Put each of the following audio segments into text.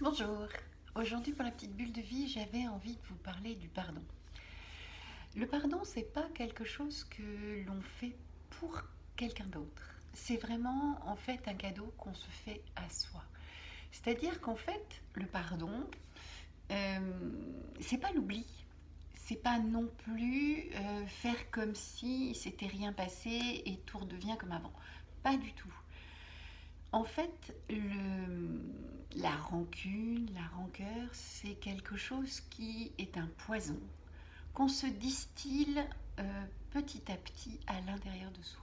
Bonjour, aujourd'hui pour la petite bulle de vie, j'avais envie de vous parler du pardon. Le pardon, c'est pas quelque chose que l'on fait pour quelqu'un d'autre. C'est vraiment en fait un cadeau qu'on se fait à soi. C'est-à-dire qu'en fait, le pardon, c'est pas l'oubli. C'est pas non plus faire comme si c'était rien passé et tout redevient comme avant. Pas du tout. En fait, la rancune, la rancœur, c'est quelque chose qui est un poison qu'on se distille petit à petit à l'intérieur de soi.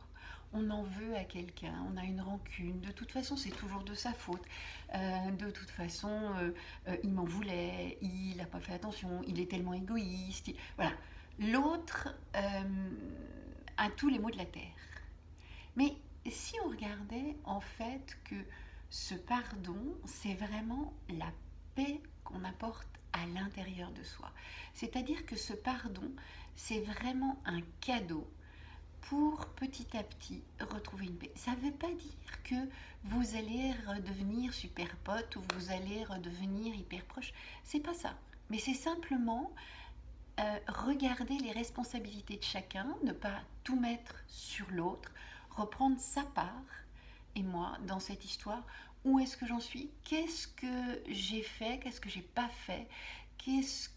On en veut à quelqu'un, on a une rancune, de toute façon c'est toujours de sa faute, de toute façon il m'en voulait, il n'a pas fait attention, il est tellement égoïste, voilà. L'autre a tous les maux de la terre. Mais si on regardait en fait que ce pardon, c'est vraiment la paix qu'on apporte à l'intérieur de soi. C'est-à-dire que ce pardon, c'est vraiment un cadeau pour petit à petit retrouver une paix. Ça ne veut pas dire que vous allez redevenir super pote ou vous allez redevenir hyper proche. C'est pas ça. Mais c'est simplement regarder les responsabilités de chacun, ne pas tout mettre sur l'autre, reprendre sa part. Et moi, dans cette histoire, où est-ce que j'en suis? Qu'est-ce que j'ai fait? Qu'est-ce que j'ai pas fait? Qu'est-ce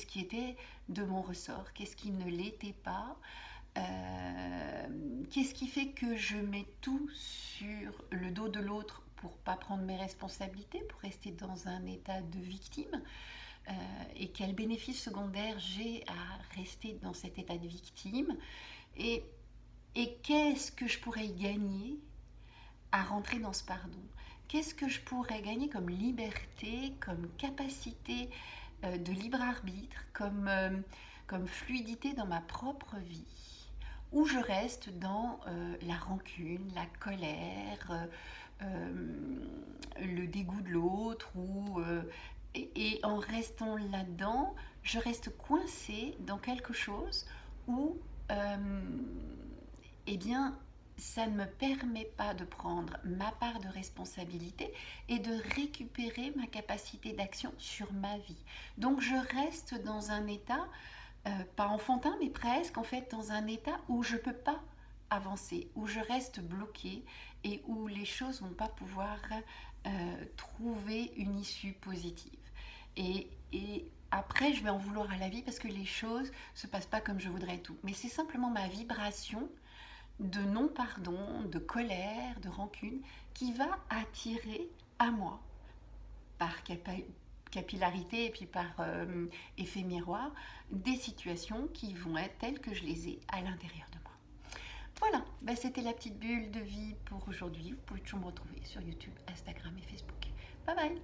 qui était de mon ressort? Qu'est-ce qui ne l'était pas? Qu'est-ce qui fait que je mets tout sur le dos de l'autre pour pas prendre mes responsabilités, pour rester dans un état de victime? Et quel bénéfice secondaire j'ai à rester dans cet état de victime, et, et qu'est-ce que je pourrais y gagner à rentrer dans ce pardon. Qu'est-ce que je pourrais gagner comme liberté, comme capacité de libre arbitre, comme fluidité dans ma propre vie, où je reste dans la rancune, la colère, le dégoût de l'autre, et en restant là-dedans, je reste coincée dans quelque chose où, eh bien, ça ne me permet pas de prendre ma part de responsabilité et de récupérer ma capacité d'action sur ma vie. Donc je reste dans un état, pas enfantin, mais presque en fait dans un état où je ne peux pas avancer, où je reste bloquée et où les choses ne vont pas pouvoir trouver une issue positive. Et après, je vais en vouloir à la vie parce que les choses ne se passent pas comme je voudrais tout. Mais c'est simplement ma vibration de non-pardon, de colère, de rancune, qui va attirer à moi, par capillarité et puis par effet miroir, des situations qui vont être telles que je les ai à l'intérieur de moi. Voilà, ben c'était la petite bulle de vie pour aujourd'hui. Vous pouvez toujours me retrouver sur YouTube, Instagram et Facebook. Bye bye.